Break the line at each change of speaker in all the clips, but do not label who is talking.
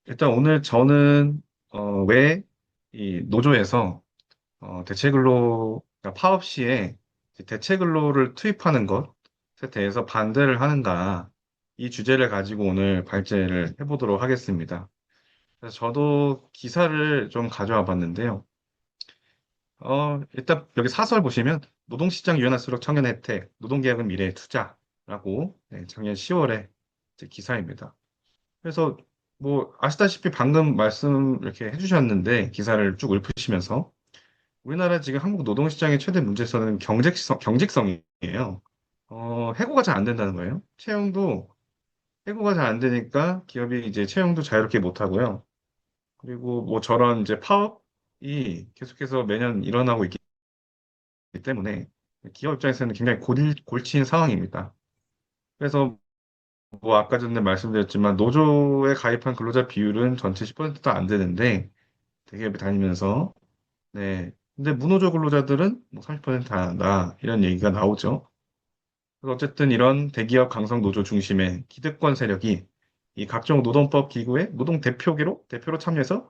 일단 오늘 저는 왜 이 노조에서 대체 근로, 그러니까 파업 시에 이제 대체 근로를 투입하는 것에 대해서 반대를 하는가, 이 주제를 가지고 오늘 발제를 해보도록 하겠습니다. 그래서 저도 기사를 좀 가져와 봤는데요. 일단 여기 사설 보시면 노동시장 유연할수록 청년 혜택, 노동계약은 미래의 투자라고, 네, 작년 10월에 기사입니다. 그래서 뭐 아시다시피 방금 말씀 이렇게 해주셨는데 기사를 쭉 읊으시면서 우리나라 지금 한국 노동시장의 최대 문제점은 경직성이에요. 해고가 잘 안 된다는 거예요. 채용도 해고가 잘 안 되니까 기업이 이제 채용도 자유롭게 못 하고요. 그리고 뭐 저런 이제 파업이 계속해서 매년 일어나고 있기 때문에 기업 입장에서는 굉장히 골치인 상황입니다. 그래서 뭐 아까 전에 말씀드렸지만 노조에 가입한 근로자 비율은 전체 10%도 안 되는데 대기업에 다니면서 네. 근데 무노조 근로자들은 뭐 30% 한다 이런 얘기가 나오죠. 그래서 어쨌든 이런 대기업 강성 노조 중심의 기득권 세력이 이 각종 노동법 기구의 노동 대표로 참여해서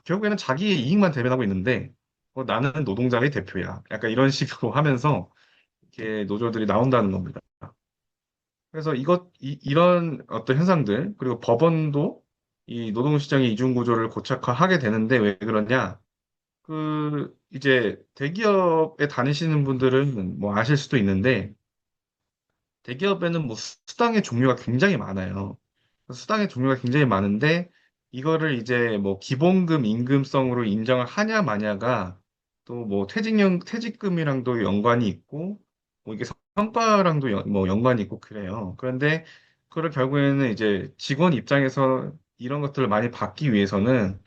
결국에는 자기의 이익만 대변하고 있는데 나는 노동자의 대표야. 약간 이런 식으로 하면서 이렇게 노조들이 나온다는 겁니다. 그래서 이런 어떤 현상들, 그리고 법원도 이 노동시장의 이중구조를 고착화하게 되는데 왜 그러냐? 이제 대기업에 다니시는 분들은 뭐 아실 수도 있는데, 대기업에는 뭐 수당의 종류가 굉장히 많아요. 수당의 종류가 굉장히 많은데, 이거를 이제 뭐 기본급 임금성으로 인정을 하냐 마냐가 또 뭐 퇴직금이랑도 연관이 있고, 뭐 이게 성과랑도 뭐 연관이 있고 그래요. 그런데 그걸 결국에는 이제 직원 입장에서 이런 것들을 많이 받기 위해서는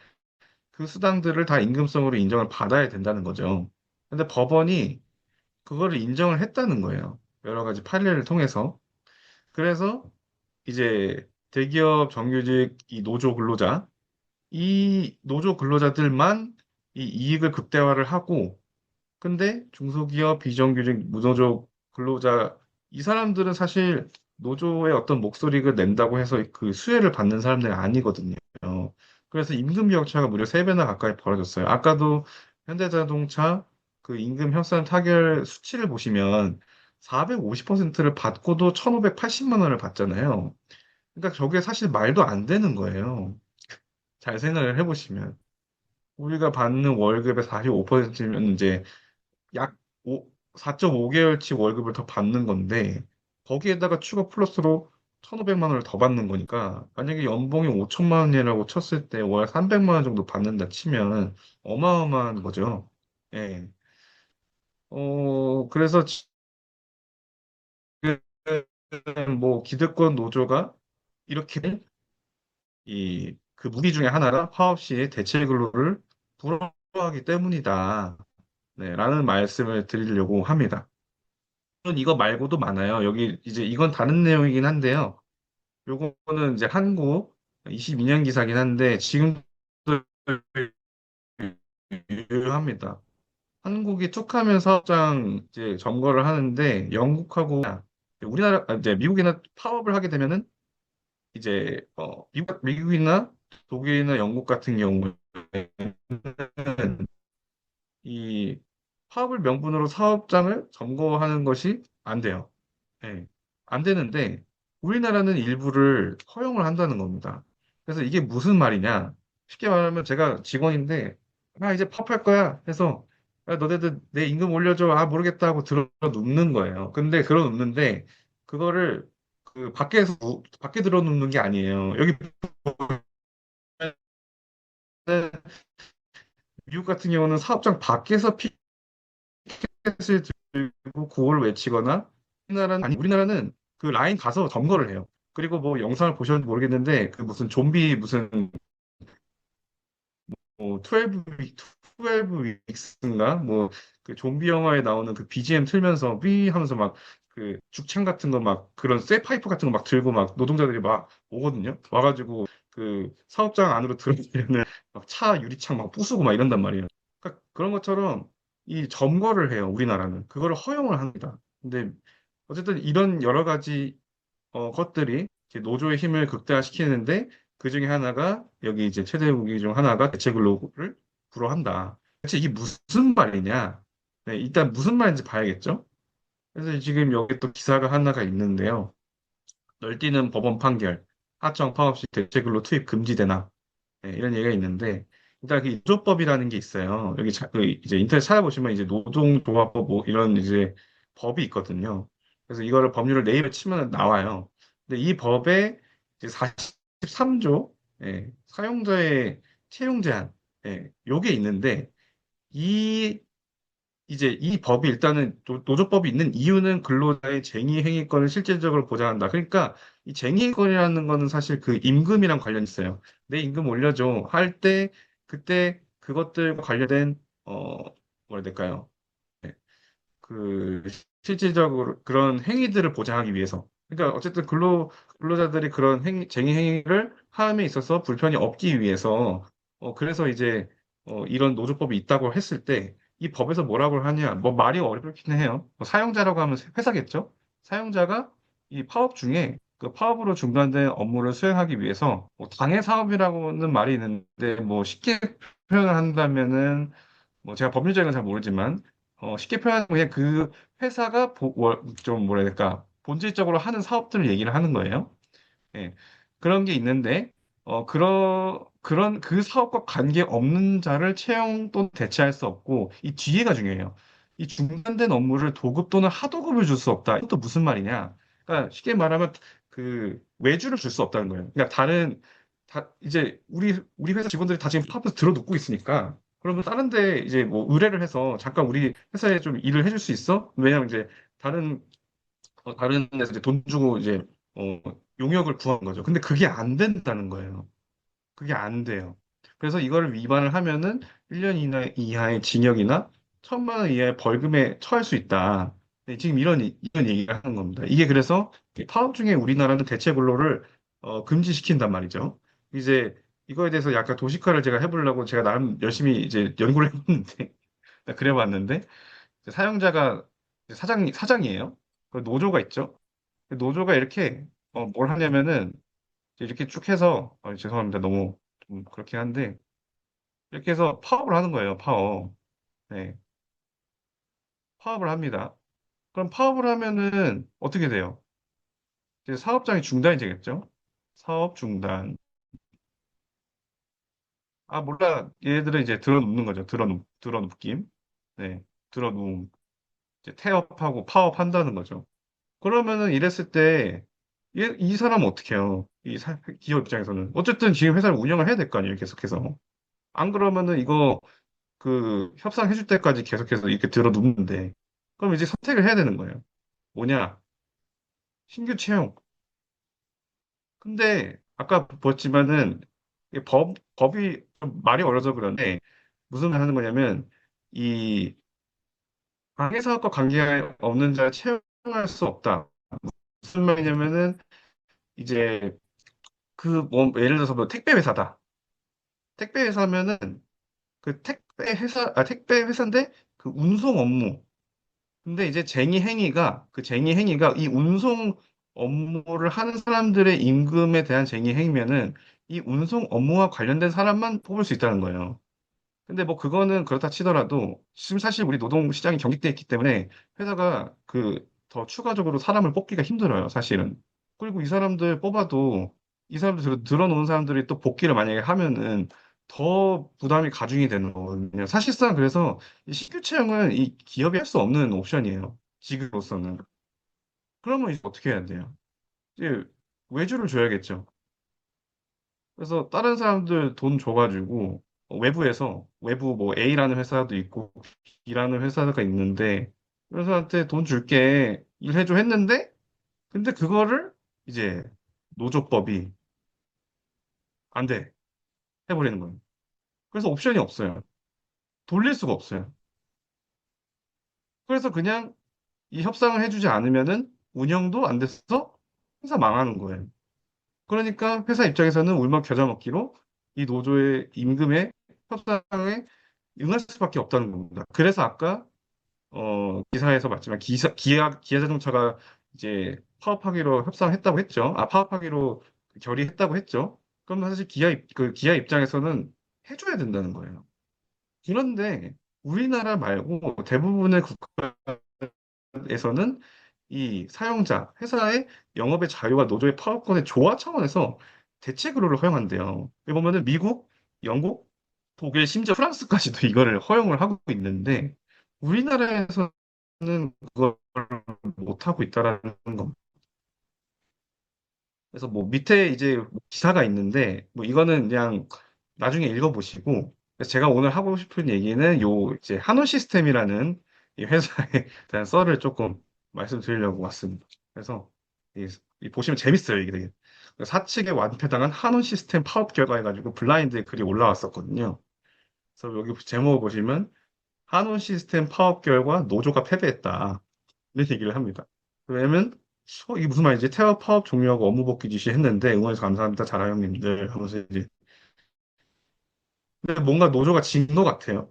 그 수당들을 다 임금성으로 인정을 받아야 된다는 거죠. 근데 법원이 그거를 인정을 했다는 거예요. 여러 가지 판례를 통해서. 그래서 이제 대기업 정규직 이 노조 근로자들만 이 이익을 극대화를 하고, 근데 중소기업 비정규직 무노조 근로자 이 사람들은 사실 노조의 어떤 목소리를 낸다고 해서 그 수혜를 받는 사람들이 아니거든요. 그래서 임금 격차가 무려 3배나 가까이 벌어졌어요. 아까도 현대자동차 그 임금 협상 타결 수치를 보시면 450%를 받고도 1,580만 원을 받잖아요. 그러니까 저게 사실 말도 안 되는 거예요. 잘 생각을 해보시면. 우리가 받는 월급의 45%면 이제 약 4.5개월치 월급을 더 받는 건데, 거기에다가 추가 플러스로 1,500만 원을 더 받는 거니까, 만약에 연봉이 5천만 원이라고 쳤을 때 월 300만 원 정도 받는다 치면 어마어마한 거죠. 예. 그래서 지금 뭐 기득권 노조가 이렇게 그 무기 중에 하나가 파업 시에 대체 근로를 불허하기 때문이다. 네, 라는 말씀을 드리려고 합니다. 물론 이거 말고도 많아요. 여기 이제 이건 다른 내용이긴 한데요. 요거는 이제 한국 22년 기사긴 한데 지금도 유효합니다. 한국이 툭하면 사업장 이제 점거를 하는데 영국하고 우리나라 이제 미국이나 파업을 하게 되면은 이제 미국이나 독일이나 영국 같은 경우에는 이 파업을 명분으로 사업장을 점거하는 것이 안 돼요. 예. 안 되는데 우리나라는 일부를 허용을 한다는 겁니다. 그래서 이게 무슨 말이냐? 쉽게 말하면 제가 직원인데 이제 파업할 거야 해서 너네들 내 임금 올려줘. 모르겠다 하고 들어 눕는 거예요. 근데 들어 눕는데 그거를 그 밖에 들어 눕는 게 아니에요. 여기 보면은 미국 같은 경우는 사업장 밖에서 피켓을 들고 구호를 외치거나 우리나라는 그 라인 가서 점거를 해요. 그리고 뭐 영상을 보셨는지 모르겠는데 그 무슨 좀비 무슨 뭐 12 윅스인가 뭐 그 좀비 영화에 나오는 그 BGM 틀면서 위 하면서 막 그 죽창 같은 거 막 그런 쇠파이프 같은 거 막 들고 막 노동자들이 막 오거든요. 와가지고 그 사업장 안으로 들어오면은 막 차 유리창 막 부수고 막 이런단 말이에요. 그러니까 그런 것처럼 이 점거를 해요. 우리나라는 그거를 허용을 합니다. 근데 어쨌든 이런 여러 가지 것들이 이제 노조의 힘을 극대화시키는데 그 중에 하나가 여기 이제 최대 무기 중 하나가 대체 근로를 불허한다. 대체 이게 무슨 말이냐? 네, 일단 무슨 말인지 봐야겠죠? 그래서 지금 여기 또 기사가 하나가 있는데요. 널뛰는 법원 판결, 하청 파업 시 대체 근로 투입 금지되나? 네, 이런 얘기가 있는데, 일단 그 노조법이라는 게 있어요. 여기 그 이제 인터넷 찾아보시면 이제 노동조합법 뭐 이런 이제 법이 있거든요. 그래서 이거를 법률을 네이버에 치면 나와요. 근데 이 법에 이제 43조, 사용자의 채용 제한, 요게 있는데, 이 이제 이 법이 일단은 노조법이 있는 이유는 근로자의 쟁의 행위권을 실질적으로 보장한다. 그러니까 이 쟁의권이라는 거는 사실 그 임금이랑 관련 있어요. 내 임금 올려줘 할 때 그때 그것들과 관련된 뭐라 해야 될까요? 네, 그 실질적으로 그런 행위들을 보장하기 위해서. 그러니까 어쨌든 근로자들이 그런 쟁의 행위를 함에 있어서 불편이 없기 위해서 그래서 이제 이런 노조법이 있다고 했을 때 이 법에서 뭐라고 하냐 뭐 말이 어렵긴 해요. 뭐 사용자라고 하면 회사겠죠. 사용자가 이 파업 중에 그 파업으로 중단된 업무를 수행하기 위해서 뭐 당해 사업이라고는 말이 있는데 뭐 쉽게 표현을 한다면은 뭐 제가 법률적인 건 잘 모르지만 쉽게 표현하면 그냥 그 회사가 좀 뭐라 해야 될까 본질적으로 하는 사업들을 얘기를 하는 거예요. 예. 그런 게 있는데 그런 그 사업과 관계없는 자를 채용 또는 대체할 수 없고 이 뒤에가 중요해요. 이 중단된 업무를 도급 또는 하도급을 줄 수 없다. 이것도 무슨 말이냐? 그러니까 쉽게 말하면 그 외주를 줄 수 없다는 거예요. 그러니까 이제 우리 회사 직원들이 다 지금 파업에서 들어눕고 있으니까 그러면 다른 데 이제 뭐 의뢰를 해서 잠깐 우리 회사에 좀 일을 해줄 수 있어? 왜냐면 이제 다른 다른 데서 이제 돈 주고 이제 어, 용역을 구한 거죠. 근데 그게 안 된다는 거예요. 그게 안 돼요. 그래서 이거를 위반을 하면은 1년 이하의 징역이나 1,000만 원 이하의 벌금에 처할 수 있다. 네, 지금 이런 얘기를 하는 겁니다. 이게 그래서 이 파업 중에 우리나라는 대체 근로를 금지시킨단 말이죠. 이제 이거에 대해서 약간 도식화를 제가 해보려고 제가 나름 열심히 이제 연구를 해봤는데, 그래봤는데, 사용자가 이제 사장이에요. 그 노조가 있죠. 그 노조가 이렇게 뭘 하냐면은 이렇게 쭉 해서 죄송합니다. 너무 좀 그렇긴 한데 이렇게 해서 파업을 하는 거예요. 파업. 네, 파업을 합니다. 그럼 파업을 하면은 어떻게 돼요? 이제 사업장이 중단이 되겠죠? 사업 중단. 아, 몰라. 얘들은 이제 들어눕는 거죠. 들어눕김. 네, 들어눕. 이제 태업하고 파업한다는 거죠. 그러면은 이랬을 때, 이 사람은 어떻게 해요? 기업 입장에서는. 어쨌든 지금 회사를 운영을 해야 될 거 아니에요, 계속해서. 안 그러면은 이거 그 협상해줄 때까지 계속해서 이렇게 들어눕는데, 그럼 이제 선택을 해야 되는 거예요. 뭐냐? 신규 채용. 근데 아까 보았지만은 법이 좀 말이 어려서 그런데 무슨 말 하는 거냐면 이 관계사업과 관계 없는 자를 채용할 수 없다. 무슨 말이냐면은 이제 그 뭐 예를 들어서 뭐 택배 회사다. 택배 회사면은 택배 회사인데 그 운송 업무. 근데 이제 쟁의 행위가 이 운송 업무를 하는 사람들의 임금에 대한 쟁의 행위면은 이 운송 업무와 관련된 사람만 뽑을 수 있다는 거예요. 근데 뭐 그거는 그렇다 치더라도 지금 사실 우리 노동 시장이 경직돼 있기 때문에 회사가 그 더 추가적으로 사람을 뽑기가 힘들어요, 사실은. 그리고 이 사람들 뽑아도 이 사람들 들어놓은 사람들이 또 복귀를 만약에 하면은 더 부담이 가중이 되는 거거든요. 사실상 그래서 이 신규 채용은 이 기업이 할 수 없는 옵션이에요. 지금으로서는. 그러면 이제 어떻게 해야 돼요? 이제 외주를 줘야겠죠. 그래서 다른 사람들 돈 줘가지고 외부 뭐 A라는 회사도 있고 B라는 회사가 있는데 그 회사한테 돈 줄게 일해줘 했는데 근데 그거를 이제 노조법이 안 돼. 해버리는 거예요. 그래서 옵션이 없어요. 돌릴 수가 없어요. 그래서 그냥 이 협상을 해주지 않으면은 운영도 안 돼서 회사 망하는 거예요. 그러니까 회사 입장에서는 울며 겨자 먹기로 이 노조의 임금의 협상에 응할 수밖에 없다는 겁니다. 그래서 아까 기사에서 봤지만 기아 자동차가 이제 파업하기로 협상했다고 했죠. 아, 파업하기로 결의했다고 했죠. 그럼 사실 기아 입장에서는 해줘야 된다는 거예요. 그런데 우리나라 말고 대부분의 국가에서는 이 사용자, 회사의 영업의 자유와 노조의 파업권의 조화 차원에서 대체 근로를 허용한대요. 여기 보면은 미국, 영국, 독일, 심지어 프랑스까지도 이거를 허용을 하고 있는데 우리나라에서는 그걸 못하고 있다라는 거. 그래서 뭐 밑에 이제 기사가 있는데 뭐 이거는 그냥 나중에 읽어보시고 그래서 제가 오늘 하고 싶은 얘기는 요 이제 한우 시스템이라는 이 회사에 대한 썰을 조금 말씀드리려고 왔습니다. 그래서 이 보시면 재밌어요 이게 되게. 사측에 완패당한 한우 시스템 파업 결과 해가지고 블라인드에 글이 올라왔었거든요. 그래서 여기 제목 보시면 한우 시스템 파업 결과 노조가 패배했다. 이런 얘기를 합니다. 왜냐면 이게 무슨 말이지? 태아 파업 종료하고 업무 복귀 지시했는데 응원해서 감사합니다. 자라 형님들 하면서 이제 근데 뭔가 노조가 진 것 같아요.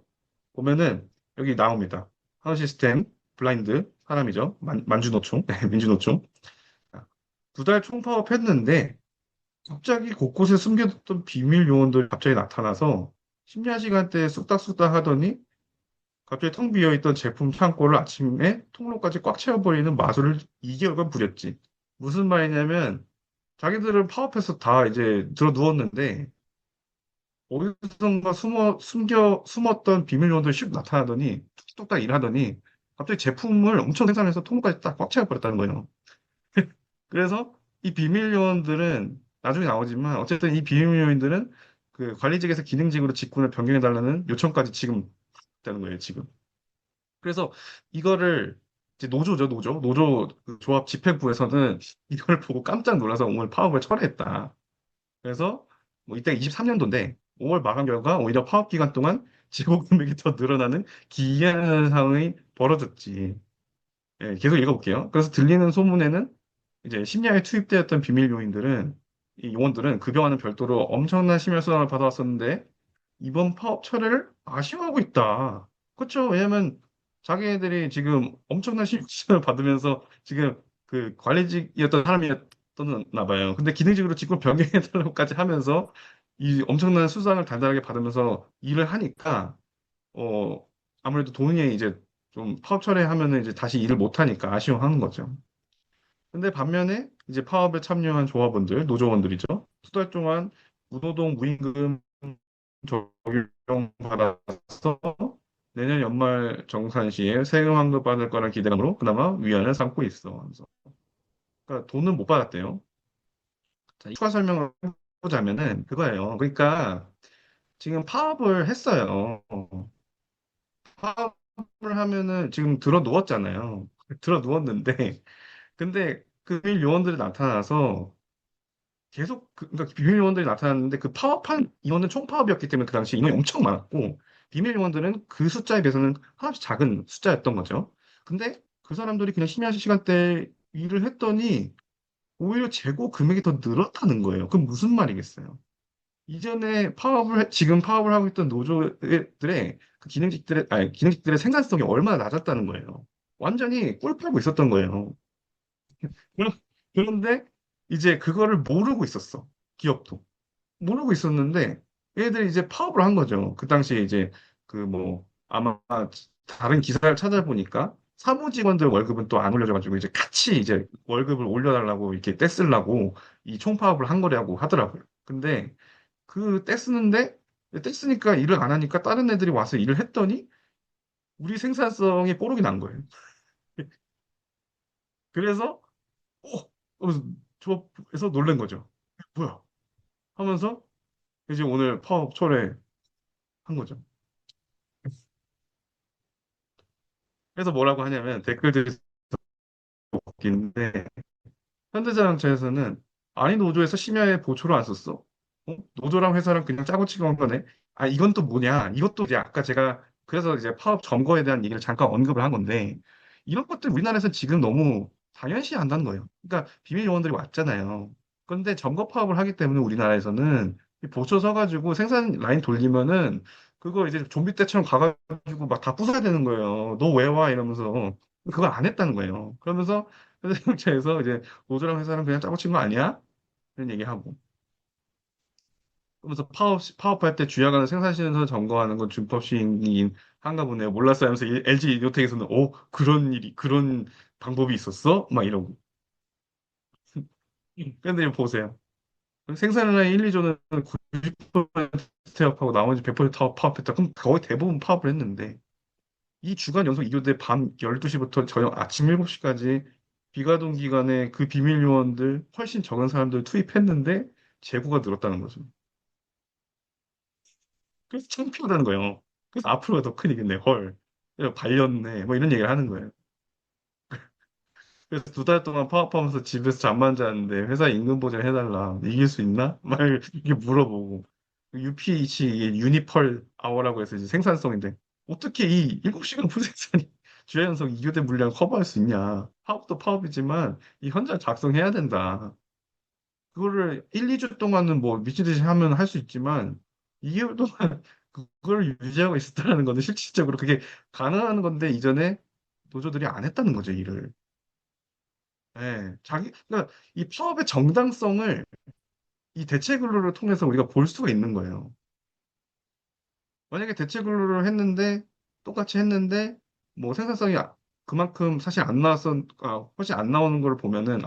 보면은 여기 나옵니다. 한우 시스템 블라인드 사람이죠. 만주노총, 민주노총. 두 달 총파업했는데 갑자기 곳곳에 숨겨뒀던 비밀 요원들이 갑자기 나타나서 심야 시간대에 쑥닥쑥닥 하더니 갑자기 텅 비어있던 제품 창고를 아침에 통로까지 꽉 채워버리는 마술을 2개월간 부렸지. 무슨 말이냐면 자기들은 파업해서 다 이제 들어 누웠는데 어디선가 숨었던 비밀요원들이 슉 나타나더니 뚝딱 일하더니 갑자기 제품을 엄청 생산해서 통로까지 딱 꽉 채워버렸다는 거예요. 그래서 이 비밀요원들은 나중에 나오지만 어쨌든 이 비밀요원들은 그 관리직에서 기능직으로 직군을 변경해달라는 요청까지 지금 있다는 거예요, 지금. 그래서 이거를 이제 노조죠, 노조 그 조합 집행부에서는 이걸 보고 깜짝 놀라서 오늘 파업을 철회했다. 그래서 뭐 이때 23년도인데 5월 마감 결과 오히려 파업 기간 동안 지급 금액이 더 늘어나는 기이한 상황이 벌어졌지. 예, 계속 읽어볼게요. 그래서 들리는 소문에는 이제 심야에 투입되었던 비밀 요인들은 이 요원들은 급여와는 별도로 엄청난 심야 수당을 받아왔었는데 이번 파업 철회를 아쉬워하고 있다. 그렇죠? 왜냐면 자기네들이 지금 엄청난 심야 수당을 받으면서 지금 그 관리직이었던 사람이었나 봐요. 근데 기능직으로 직권 변경해달라고까지 하면서 이 엄청난 수당을 달달하게 받으면서 일을 하니까 어 아무래도 돈이 이제 좀 파업 철회하면은 이제 다시 일을 못 하니까 아쉬워하는 거죠. 근데 반면에 이제 파업에 참여한 조합원들, 노조원들이죠. 두 달 동안 무노동 무임금 적용받아서 내년 연말 정산 시에 세금 환급 받을 거란 기대감으로 그나마 위안을 삼고 있어. 그래서 그러니까 돈은 못 받았대요. 자, 추가 설명을 해보자면은 그거예요. 그러니까 지금 파업을 했어요. 파업을 하면은 지금 들어 누웠잖아요. 들어 누웠는데 근데 그 요원들이 나타나서 계속 그러니까 비밀 요원들이 나타났는데 그 파업한 인원은 총파업이었기 때문에 그 당시 인원이 엄청 많았고 비밀 요원들은 그 숫자에 비해서는 하나씩 작은 숫자였던 거죠. 근데 그 사람들이 그냥 심야 시간대 일을 했더니 오히려 재고 금액이 더 늘었다는 거예요. 그럼 무슨 말이겠어요? 지금 파업을 하고 있던 노조들의 그 기능직들의 생산성이 얼마나 낮았다는 거예요. 완전히 꿀 빨고 있었던 거예요. 그런- 그런데 이제 그거를 모르고 있었어. 기업도. 모르고 있었는데 얘들이 이제 파업을 한 거죠. 그 당시에 이제 그 뭐 아마 다른 기사를 찾아보니까 사무직원들 월급은 또 안 올려줘가지고 이제 같이 이제 월급을 올려달라고 이렇게 떼쓰려고 이 총파업을 한 거라고 하더라고요. 근데 그 떼쓰니까 일을 안 하니까 다른 애들이 와서 일을 했더니 우리 생산성이 뽀록이 난 거예요. 그래서 하면서 조합에서 놀란 거죠. 뭐야? 하면서 이제 오늘 파업 철회한 거죠. 그래서 뭐라고 하냐면 댓글들이 웃기는데 현대자동차에서는 아니 노조에서 심야에 보초를 안 썼어? 노조랑 회사랑 그냥 짜고 치고 한 거네. 아 이건 또 뭐냐? 이것도 이제 아까 제가 그래서 이제 파업 점거에 대한 얘기를 잠깐 언급을 한 건데 이런 것들 우리나라에서 지금 너무 당연시 한다는 거예요. 그러니까 비밀 요원들이 왔잖아요. 그런데 점거 파업을 하기 때문에 우리나라에서는 이 보초 서가지고 생산 라인 돌리면은 그거 이제 좀비 때처럼 가가지고 막 다 부숴야 되는 거예요. 너 왜 와? 이러면서 그걸 안 했다는 거예요. 그러면서 현대자동차에서 이제 노조랑 회사랑 그냥 짜고 친 거 아니야? 이런 얘기하고. 그러면서 파업할 때 주야간을 생산시에서 점거하는 건 준법 시행인 한가 보네요. 몰랐어요 하면서 LG 이노텍에서는 그런 일이 그런 방법이 있었어? 막 이러고. 근데 보세요. 생산량의 1, 2조는 90% 태업하고 나머지 100% 파업했다. 그럼 거의 대부분 파업을 했는데 이 주간 연속 이교대 밤 12시부터 저녁 아침 7시까지 비가동 기간에 그 비밀 요원들 훨씬 적은 사람들 투입했는데 재고가 늘었다는 거죠. 그래서 창피하다는 거예요. 그래서 앞으로가 더 큰일이겠네. 헐. 발렸네. 뭐 이런 얘기를 하는 거예요. 그래서 2달 동안 파업하면서 집에서 잠만 자는데 회사 임금 보장 해달라. 이길 수 있나? 막 이렇게 물어보고. UPH, 이게 유니펄 아워라고 해서 이제 생산성인데 어떻게 이 7시간 풀생산이 주연성 이교대 물량을 커버할 수 있냐. 파업도 파업이지만 이 현장 작성해야 된다. 그거를 1, 2주 동안은 뭐 미친 듯이 하면 할 수 있지만 2개월 동안 그걸 유지하고 있었다는 거는 실질적으로 그게 가능한 건데 이전에 노조들이 안 했다는 거죠, 일을. 예, 그러니까 이 파업의 정당성을 이 대체 근로를 통해서 우리가 볼 수가 있는 거예요. 만약에 대체 근로를 했는데 똑같이 했는데 뭐 생산성이 그만큼 사실 안 나왔던 훨씬 안 나오는 걸 보면은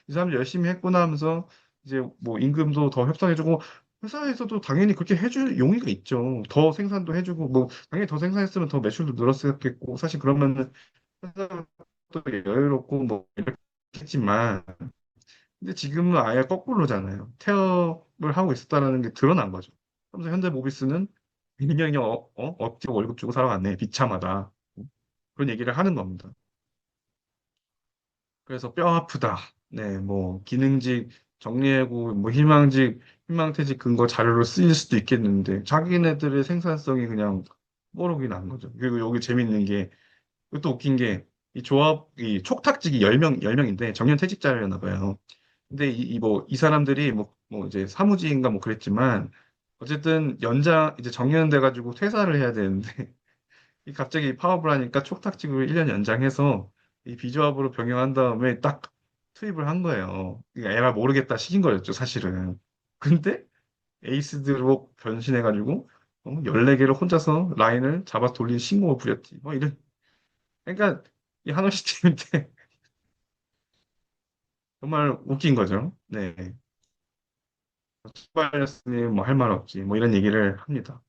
이 사람들 열심히 했구나 하면서 이제 뭐 임금도 더 협상해주고 회사에서도 당연히 그렇게 해줄 용의가 있죠. 더 생산도 해주고 뭐 당연히 더 생산했으면 더 매출도 늘었겠고 사실 그러면은 회사도 여유롭고 뭐 이렇겠지만 근데 지금은 아예 거꾸로잖아요. 태업을 하고 있었다는 게 드러난 거죠. 그러면서 현대모비스는 그냥 억지로 월급 주고 살아왔네. 비참하다. 그런 얘기를 하는 겁니다. 그래서 뼈 아프다. 네, 뭐 기능직 정리하고 뭐 희망퇴직 근거 자료로 쓰일 수도 있겠는데 자기네들의 생산성이 그냥 뽀록이 난 거죠. 그리고 여기 재밌는 게 또 웃긴 게 이 조합 이 촉탁직이 10명인데 정년 퇴직자였나 봐요. 근데 이 사람들이 뭐 이제 사무직인가 뭐 그랬지만 어쨌든 이제 정년돼 가지고 퇴사를 해야 되는데 이 갑자기 파업을 하니까 촉탁직을 1년 연장해서 이 비조합으로 병행한 다음에 딱 투입을 한 거예요. 그러니까 에라 모르겠다 시킨 거였죠, 사실은. 근데 에이스드로 변신해가지고 14개를 혼자서 라인을 잡아 돌린 신공을 부렸지. 뭐 이런. 그러니까 이 한원 시스템인데 정말 웃긴 거죠. 네. 출발했으니 뭐 할 말 없지. 뭐 이런 얘기를 합니다.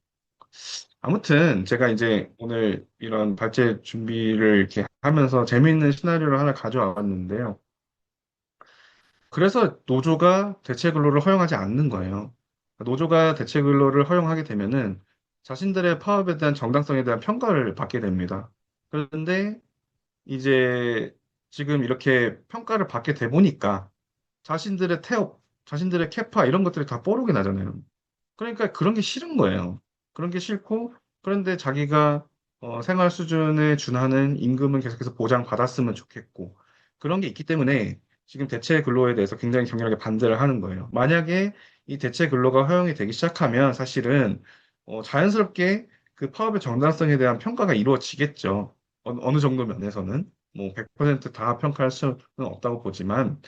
아무튼 제가 이제 오늘 이런 발제 준비를 이렇게 하면서 재미있는 시나리오를 하나 가져와 봤는데요. 그래서 노조가 대체 근로를 허용하지 않는 거예요. 노조가 대체 근로를 허용하게 되면은 자신들의 파업에 대한 정당성에 대한 평가를 받게 됩니다. 그런데 이제 지금 이렇게 평가를 받게 돼 보니까 자신들의 태업, 자신들의 캐파 이런 것들이 다 뽀록이 나잖아요. 그러니까 그런 게 싫은 거예요. 그런 게 싫고, 그런데 자기가 생활 수준에 준하는 임금은 계속해서 보장받았으면 좋겠고, 그런 게 있기 때문에 지금 대체 근로에 대해서 굉장히 격렬하게 반대를 하는 거예요. 만약에 이 대체 근로가 허용이 되기 시작하면 사실은 자연스럽게 그 파업의 정당성에 대한 평가가 이루어지겠죠. 어느 정도 면에서는. 뭐 100%다 평가할 수는 없다고 보지만,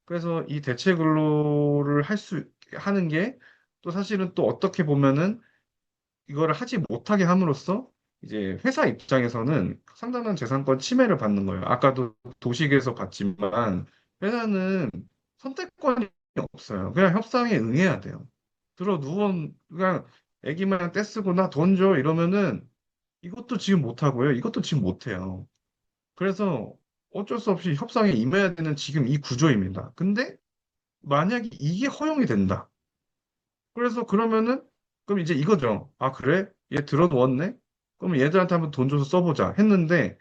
그래서 이 대체 근로를 하는 게 또 사실은 또 어떻게 보면은 이거를 하지 못하게 함으로써 이제 회사 입장에서는 상당한 재산권 침해를 받는 거예요. 아까도 도식에서 봤지만 회사는 선택권이 없어요. 그냥 협상에 응해야 돼요. 그냥 애기 마냥 떼쓰고 나 돈 줘 이러면은 이것도 지금 못하고요. 이것도 지금 못해요. 그래서 어쩔 수 없이 협상에 임해야 되는 지금 이 구조입니다. 근데 만약에 이게 허용이 된다. 그래서 그러면은 그럼 이제 이거죠. 그래? 얘 들어놓았네? 그럼 얘들한테 한번 돈 줘서 써보자 했는데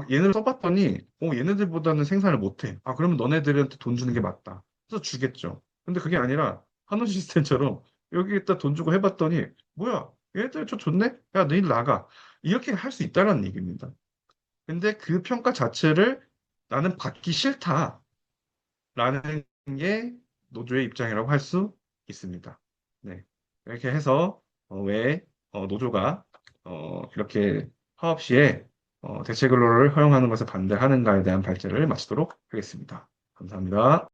얘네를 써봤더니 얘네들보다는 생산을 못해. 그러면 너네들한테 돈 주는 게 맞다. 그래서 주겠죠. 근데 그게 아니라 한원 시스템처럼 여기에다 돈 주고 해봤더니 뭐야? 얘네들 저 좋네? 야, 너희들 나가. 이렇게 할 수 있다는 얘기입니다. 근데 그 평가 자체를 나는 받기 싫다라는 게 노조의 입장이라고 할 수 있습니다. 네. 이렇게 해서 왜 노조가 이렇게 파업 시에 대체 근로를 허용하는 것을 반대하는가에 대한 발제를 마치도록 하겠습니다. 감사합니다.